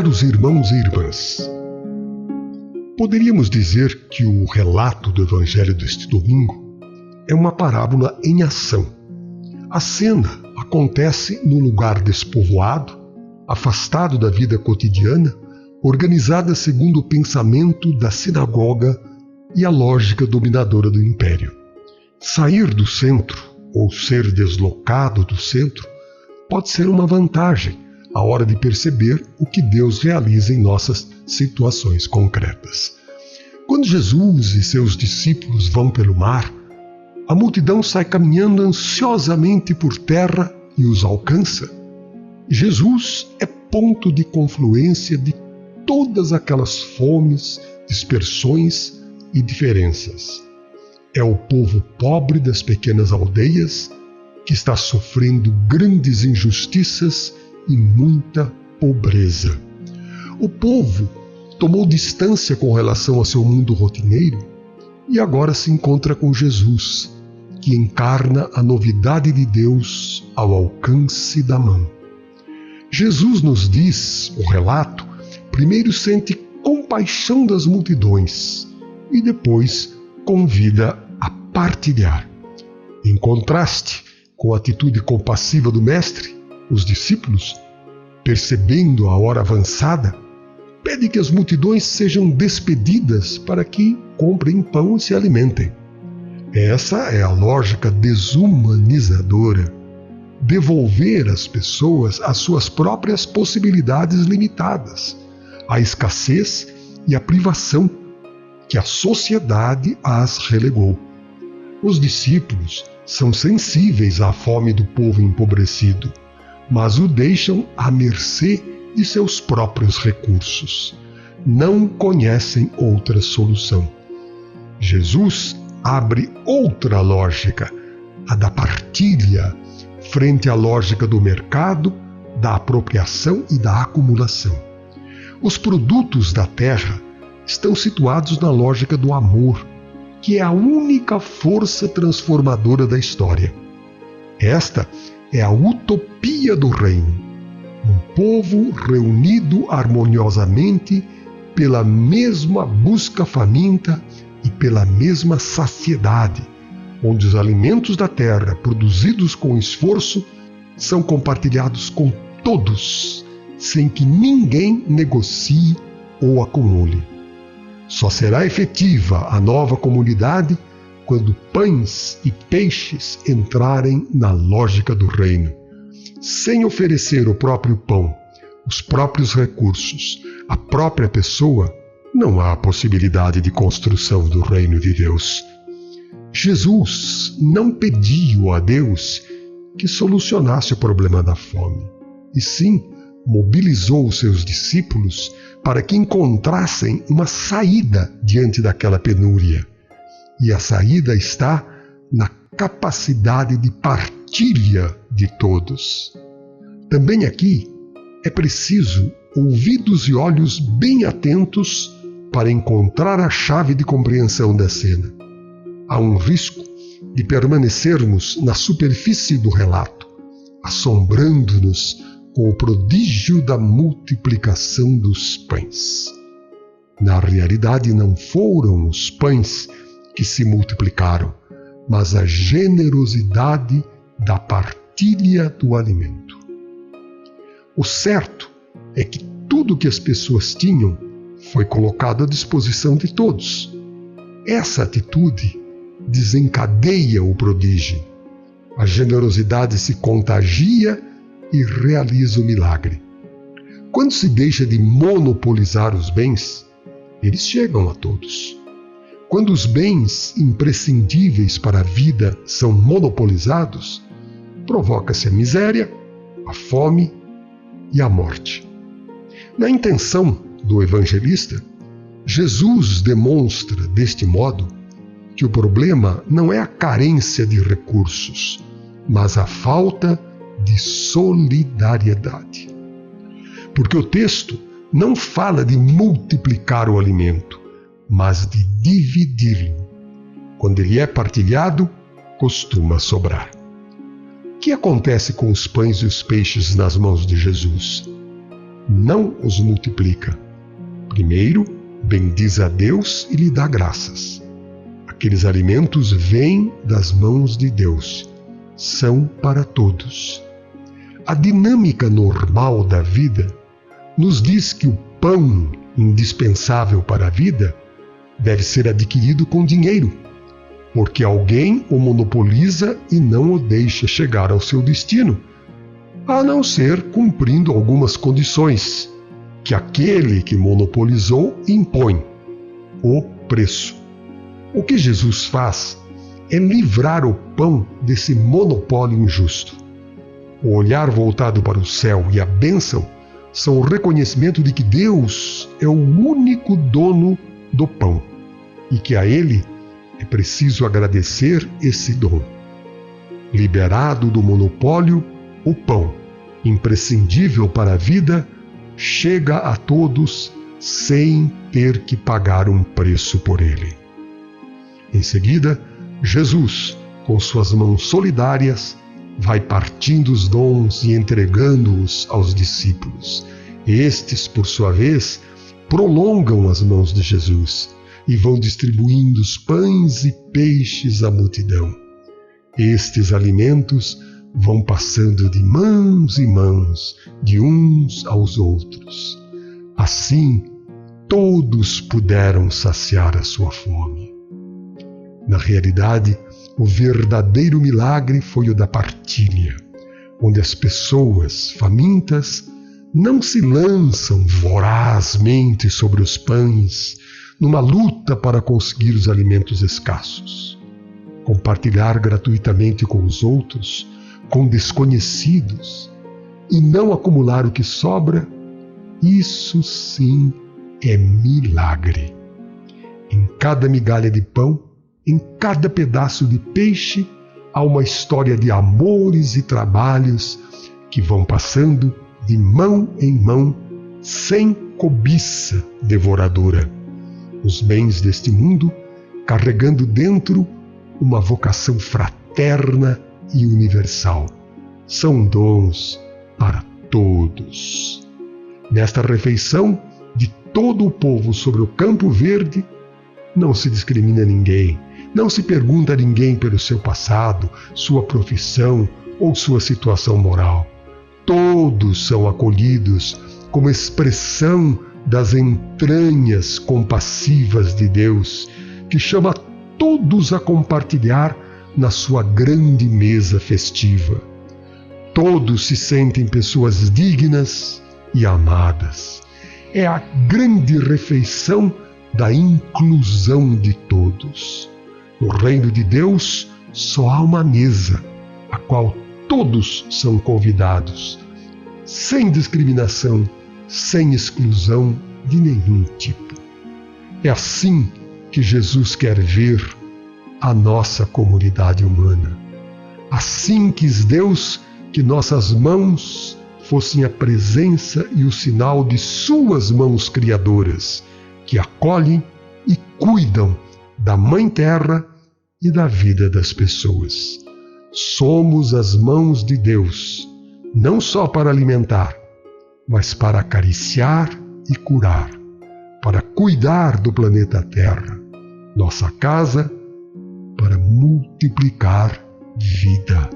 Caros irmãos e irmãs, poderíamos dizer que o relato do Evangelho deste domingo é uma parábola em ação. A cena acontece num lugar despovoado, afastado da vida cotidiana, organizada segundo o pensamento da sinagoga e a lógica dominadora do império. Sair do centro, ou ser deslocado do centro, pode ser uma vantagem à hora de perceber o que Deus realiza em nossas situações concretas. Quando Jesus e seus discípulos vão pelo mar, a multidão sai caminhando ansiosamente por terra e os alcança. Jesus é ponto de confluência de todas aquelas fomes, dispersões e diferenças. É o povo pobre das pequenas aldeias que está sofrendo grandes injustiças e muita pobreza. O povo tomou distância com relação ao seu mundo rotineiro e agora se encontra com Jesus, que encarna a novidade de Deus ao alcance da mão. Jesus nos diz, o relato, primeiro sente compaixão das multidões e depois convida a partilhar. Em contraste com a atitude compassiva do Mestre, os discípulos, percebendo a hora avançada, pedem que as multidões sejam despedidas para que comprem pão e se alimentem. Essa é a lógica desumanizadora. Devolver às pessoas as suas próprias possibilidades limitadas, a escassez e a privação que a sociedade as relegou. Os discípulos são sensíveis à fome do povo empobrecido, mas o deixam à mercê de seus próprios recursos. Não conhecem outra solução. Jesus abre outra lógica, a da partilha, frente à lógica do mercado, da apropriação e da acumulação. Os produtos da terra estão situados na lógica do amor, que é a única força transformadora da história. Esta é a utopia do reino. Um povo reunido harmoniosamente pela mesma busca faminta e pela mesma saciedade, onde os alimentos da terra, produzidos com esforço, são compartilhados com todos, sem que ninguém negocie ou acumule. Só será efetiva a nova comunidade quando pães e peixes entrarem na lógica do reino. Sem oferecer o próprio pão, os próprios recursos, a própria pessoa, não há possibilidade de construção do reino de Deus. Jesus não pediu a Deus que solucionasse o problema da fome, e sim mobilizou os seus discípulos para que encontrassem uma saída diante daquela penúria. E a saída está na capacidade de partilha de todos. Também aqui é preciso ouvidos e olhos bem atentos para encontrar a chave de compreensão da cena. Há um risco de permanecermos na superfície do relato, assombrando-nos com o prodígio da multiplicação dos pães. Na realidade, não foram os pães que se multiplicaram, mas a generosidade da partilha do alimento. O certo é que tudo que as pessoas tinham foi colocado à disposição de todos. Essa atitude desencadeia o prodígio. A generosidade se contagia e realiza o milagre. Quando se deixa de monopolizar os bens, eles chegam a todos. Quando os bens imprescindíveis para a vida são monopolizados, provoca-se a miséria, a fome e a morte. Na intenção do evangelista, Jesus demonstra, deste modo, que o problema não é a carência de recursos, mas a falta de solidariedade. Porque o texto não fala de multiplicar o alimento, mas de dividi-lo. Quando ele é partilhado, costuma sobrar. O que acontece com os pães e os peixes nas mãos de Jesus? não os multiplica. Primeiro, bendiz a Deus e lhe dá graças. Aqueles alimentos vêm das mãos de Deus, são para todos. A dinâmica normal da vida nos diz que o pão indispensável para a vida deve ser adquirido com dinheiro, porque alguém o monopoliza e não o deixa chegar ao seu destino, a não ser cumprindo algumas condições que aquele que monopolizou impõe: o preço. O que Jesus faz é livrar o pão desse monopólio injusto. O olhar voltado para o céu e a bênção são o reconhecimento de que Deus é o único dono do pão e que a Ele é preciso agradecer esse dom. Liberado do monopólio, o pão, imprescindível para a vida, chega a todos sem ter que pagar um preço por ele. Em seguida, Jesus, com suas mãos solidárias, vai partindo os dons e entregando-os aos discípulos. Estes, por sua vez, prolongam as mãos de Jesus e vão distribuindo os pães e peixes à multidão. Estes alimentos vão passando de mãos em mãos, de uns aos outros. Assim, todos puderam saciar a sua fome. Na realidade, o verdadeiro milagre foi o da partilha, onde as pessoas famintas não se lançam vorazmente sobre os pães, numa luta para conseguir os alimentos escassos. Compartilhar gratuitamente com os outros, com desconhecidos, e não acumular o que sobra, isso sim é milagre. Em cada migalha de pão, em cada pedaço de peixe, há uma história de amores e trabalhos que vão passando de mão em mão, sem cobiça devoradora. Os bens deste mundo, carregando dentro uma vocação fraterna e universal. São dons para todos. Nesta refeição de todo o povo sobre o campo verde, não se discrimina ninguém, não se pergunta a ninguém pelo seu passado, sua profissão ou sua situação moral. Todos são acolhidos como expressão das entranhas compassivas de Deus, que chama todos a compartilhar na sua grande mesa festiva. Todos se sentem pessoas dignas e amadas. É a grande refeição da inclusão de todos. No reino de Deus, só há uma mesa, a qual todos são convidados, sem discriminação, sem exclusão de nenhum tipo. É assim que Jesus quer ver a nossa comunidade humana. Assim quis Deus que nossas mãos fossem a presença e o sinal de suas mãos criadoras, que acolhem e cuidam da Mãe Terra e da vida das pessoas. Somos as mãos de Deus, não só para alimentar, mas para acariciar e curar, para cuidar do planeta Terra, nossa casa, para multiplicar vida.